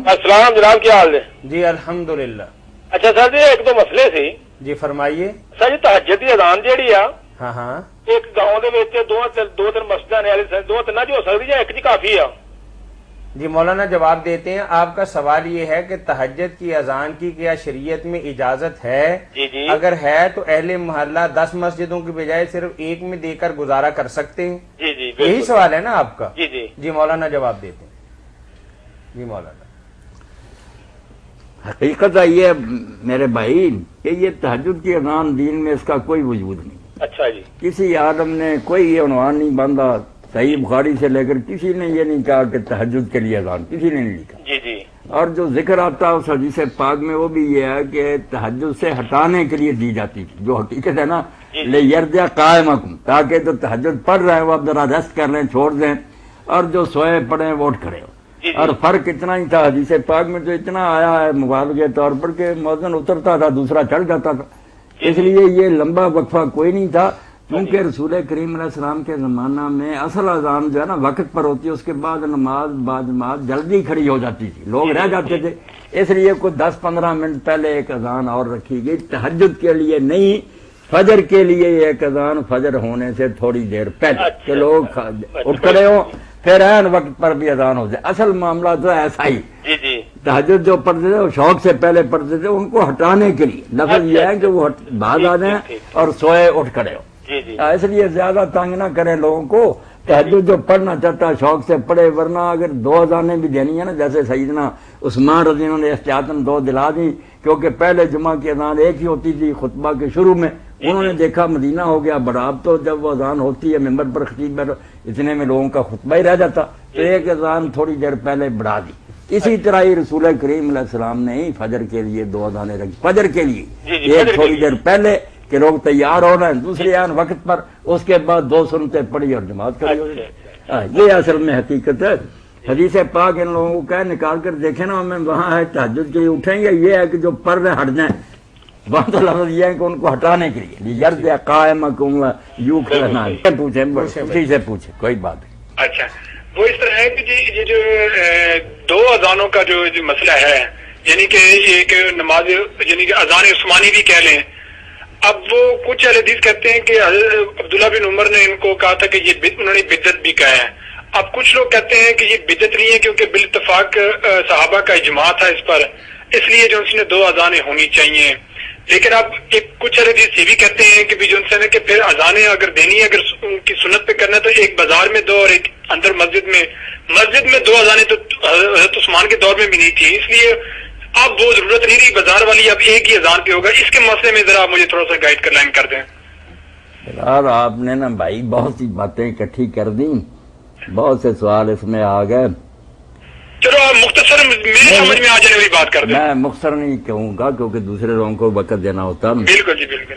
السلام جناب، کیا حال ہے؟ جی الحمدللہ۔ اچھا سر جی، ایک دو مسئلے سی جی فرمائیے۔ سر جی، تہجد دی اذان جیڑی آ ہاں ہاں ایک گاؤں دے وچ دو تین مسجداں نے، دو تین جو ہو سکدی ہے، ایک جی کافی آ؟ جی مولانا جواب دیتے ہیں۔ آپ کا سوال یہ ہے کہ تہجد کی اذان کی کیا شریعت میں اجازت ہے؟ جی جی اگر ہے تو اہل محلہ 10 مسجدوں کی بجائے صرف ایک میں دے کر گزارا کر سکتے ہیں؟ جی جی یہی بالکل۔ سوال ہے نا آپ کا؟ جی جی جی مولانا جواب دیتے ہیں۔ جی مولانا حقیقت یہ ہے میرے بھائی کہ یہ تہجد کی اذان دین میں اس کا کوئی وجود نہیں۔ اچھا جی کسی عالم نے کوئی یہ عنوان نہیں باندھا، صحیح بخاری سے لے کر کسی نے یہ نہیں کہا کہ تہجد کے لیے اذان، کسی نے نہیں لکھا۔ جی جی اور جو ذکر آتا ہے اس حدیث پاک میں وہ بھی یہ ہے کہ تہجد سے ہٹانے کے لیے دی جاتی تھی، جو حقیقت ہے نا لِیَرْجِعَ قَائِمَکُم، تاکہ جو تہجد پڑھ رہے ہیں وہ اب ذرا ریسٹ کر لیں، چھوڑ دیں، اور جو سوئے پڑے وہ اٹھ کھڑے ہو۔ اور فرق اتنا ہی تھا، حدیث پاک میں تو اتنا آیا ہے مبالغے طور پر کہ مؤذن اترتا تھا دوسرا چڑھ جاتا تھا، اس لیے یہ لمبا وقفہ کوئی نہیں تھا، کیونکہ رسول کریم علیہ السلام کے زمانہ میں اصل اذان جو ہے نا وقت پر ہوتی ہے، اس کے بعد نماز بعد جلدی کھڑی ہو جاتی تھی، لوگ رہ جاتے تھے، اس لیے کوئی 10-15 منٹ پہلے ایک اذان اور رکھی گئی، تہجد کے لیے نہیں، فجر کے لیے ایک اذان فجر ہونے سے تھوڑی دیر پہلے کہ لوگ اٹھ کھڑے ہوں، پھر عین وقت پر بھی اذان ہو جائے۔ اصل معاملہ تو ایسا ہی، جی جی تہجد جو پڑھتے تھے وہ شوق سے پہلے پڑھتے تھے، ان کو ہٹانے کے لیے لفظ یہ ہے کہ وہ باز آ جائیں اور سوئے اٹھ کھڑے ہو۔ جی جی اس لیے زیادہ تنگ نہ کریں لوگوں کو، تہجد جو پڑھنا چاہتا ہے شوق سے پڑھے، ورنہ اگر 2 اذانیں بھی دینی ہے نا، جیسے سیدنا عثمان رضی اللہ عنہ نے احتیاطاً 2 دلا دی، کیونکہ پہلے جمعہ کی اذان ایک ہی ہوتی تھی خطبہ کے شروع میں، انہوں نے دیکھا مدینہ ہو گیا بڑا، اب تو جب وہ اذان ہوتی ہے ممبر پر خطیب پر اتنے میں لوگوں کا خطبہ ہی رہ جاتا، تو ایک اذان تھوڑی دیر پہلے بڑھا دی۔ اسی طرح ہی رسول کریم علیہ السلام نے ہی فجر کے لیے 2 اذانیں رکھی، فجر کے لیے ایک تھوڑی دیر پہلے کہ لوگ تیار ہو رہے ہیں، دوسری آن وقت پر، اس کے بعد 2 سنتیں پڑھی اور جماعت کری ہو گئی۔ یہ اصل میں حقیقت ہے۔ حدیث پاک ان لوگوں کو کہہ نکال کر دیکھیں نا، ہمیں وہاں ہے تہجد کے لیے اٹھیں گے، یہ ہے کہ جو پڑھ رہے ہٹ جائیں، وہاں تو لفظ یہ ہے کہ ان کو ہٹانے کے لیے لِیَرْجِعَ قَائِمَکُم یوں کھڑنا ہے۔ پوچھیں اسی سے پوچھیں، کوئی بات نہیں۔ اچھا، وہ اس طرح ہے کہ جی یہ جو 2 اذانوں کا جو مسئلہ ہے، یعنی کہ یہ کہ نماز یعنی کہ اذان عثمانی بھی کہہ لیں، اب وہ کچھ اہل حدیث کہتے ہیں کہ عبداللہ بن عمر نے ان کو کہا تھا کہ یہ انہوں نے بدعت بھی کہا ہے، اب کچھ لوگ کہتے ہیں کہ یہ بدعت نہیں ہے کیونکہ بالاتفاق صحابہ کا اجماع تھا اس پر، اس لیے جو اس نے 2 اذانیں ہونی چاہیے۔ لیکن اب کچھ اہل حدیث یہ بھی کہتے ہیں کہ بھی جو ان سے کہ پھر اذانیں اگر دینی ہے، اگر ان کی سنت پہ کرنا ہے تو ایک بازار میں 2 اور ایک اندر مسجد میں 2 اذانیں تو حضرت عثمان کے دور میں بھی نہیں تھی، اس لیے اب وہ ضرورت نہیں رہی بازار والی، اب ایک ہی اذان پہ ہوگا۔ اس کے مسئلے میں ذرا مجھے تھوڑا سا گائیڈ کر لائن کر دیں۔ یار آپ نے نا بھائی بہت سی باتیں اکٹھی کر دیں، بہت سے سوال اس میں آ گئے، چلو آپ مختصر میری سمجھ میں آ جانے والی بات کر دیں۔ میں مختصر نہیں کہوں گا کیونکہ دوسرے لوگوں کو وقت دینا ہوتا۔ بالکل جی بالکل۔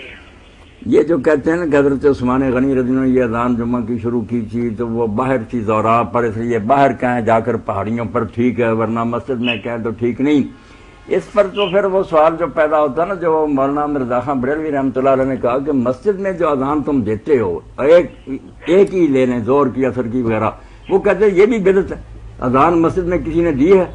یہ جو کہتے ہیں نا کہ حضرت عثمان غنی رضی اللہ عنہ نے یہ اذان جمعہ کی شروع کی تھی تو وہ باہر تھی زورا پر، اس لیے باہر کہیں جا کر پہاڑیوں پر ٹھیک ہے، ورنہ مسجد میں کہیں تو ٹھیک نہیں۔ اس پر تو پھر وہ سوال جو پیدا ہوتا ہے نا، جو مولانا مرزا خان بریلوی رحمۃ اللہ علیہ نے کہا کہ مسجد میں جو اذان تم دیتے ہو ایک ہی لے لیں، زور کی اثر کی وغیرہ، وہ کہتے ہیں یہ بھی بدعت ہے۔ اذان مسجد میں کسی نے دی ہے،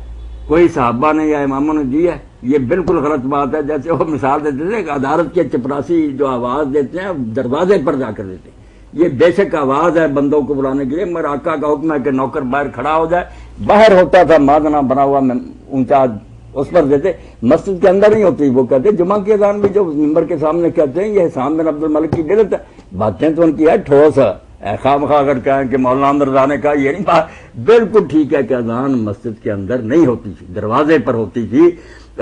کوئی صحابہ نے یا اماموں نے دی ہے، یہ بالکل غلط بات ہے۔ جیسے وہ مثال دیتے تھے کہ عدالت کے چپراسی جو آواز دیتے ہیں دروازے پر جا کر دیتے ہیں، یہ بے شک آواز ہے بندوں کو بلانے کے لیے، مگر آقا کا حکم ہے کہ نوکر باہر کھڑا ہو جائے، باہر ہوتا تھا مادنا بنا ہوا اونچا، اس پر دیتے، مسجد کے اندر نہیں ہوتی۔ وہ کہتے ہیں جمعہ کی اذان بھی جو ممبر کے سامنے کہتے ہیں یہ حسام بن عبد الملک کی بدعت ہے، باتیں تو ان کی ہے ٹھوس ہے، خواہ مخواہ اگر کہیں کہ مولانا مرزا نے کہا یہ نہیں بات، بالکل ٹھیک ہے کہ اذان مسجد کے اندر نہیں ہوتی تھی، دروازے پر ہوتی تھی،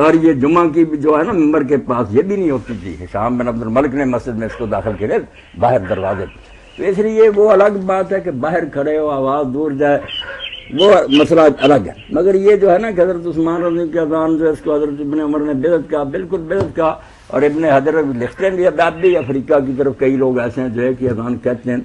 اور یہ جمعہ کی جو ہے نا ممبر کے پاس یہ بھی نہیں ہوتی تھی، حسام بن عبد الملک نے مسجد میں اس کو داخل کیا باہر دروازے پر۔ تو اس لیے وہ الگ بات ہے کہ باہر کھڑے ہو آواز دور جائے، وہ مسئلہ الگ ہے، مگر یہ جو ہے نا کہ حضرت عثمان رضی کی اذان جو اس کو حضرت ابن عمر نے بدعت کہا، بالکل بدعت کہا، اور ابن حجر لکھتے ہیں اب بھی افریقہ کی طرف کئی لوگ ایسے ہیں جو ہے کہ اذان کہتے ہیں،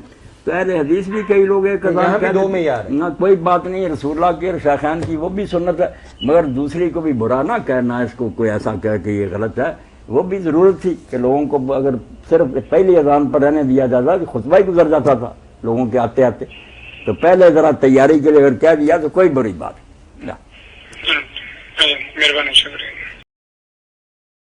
تو اہل حدیث بھی کئی لوگ ایک اذان کہتے ہیں، نہ کوئی بات نہیں ہے، رسول اللہ کی اور شیخین کی وہ بھی سنت ہے، مگر دوسری کو بھی برا نہ کہنا، اس کو کوئی ایسا کہے کہ یہ غلط ہے، وہ بھی ضرورت تھی کہ لوگوں کو اگر صرف پہلی اذان پر رہنے دیا جاتا کہ خطبہ ہی گزر جاتا تھا لوگوں کے آتے آتے، تو پہلے ذرا تیاری کے لیے اگر کہہ دیا تو کوئی بری بات نہیں۔ جی مہربانی شکریہ.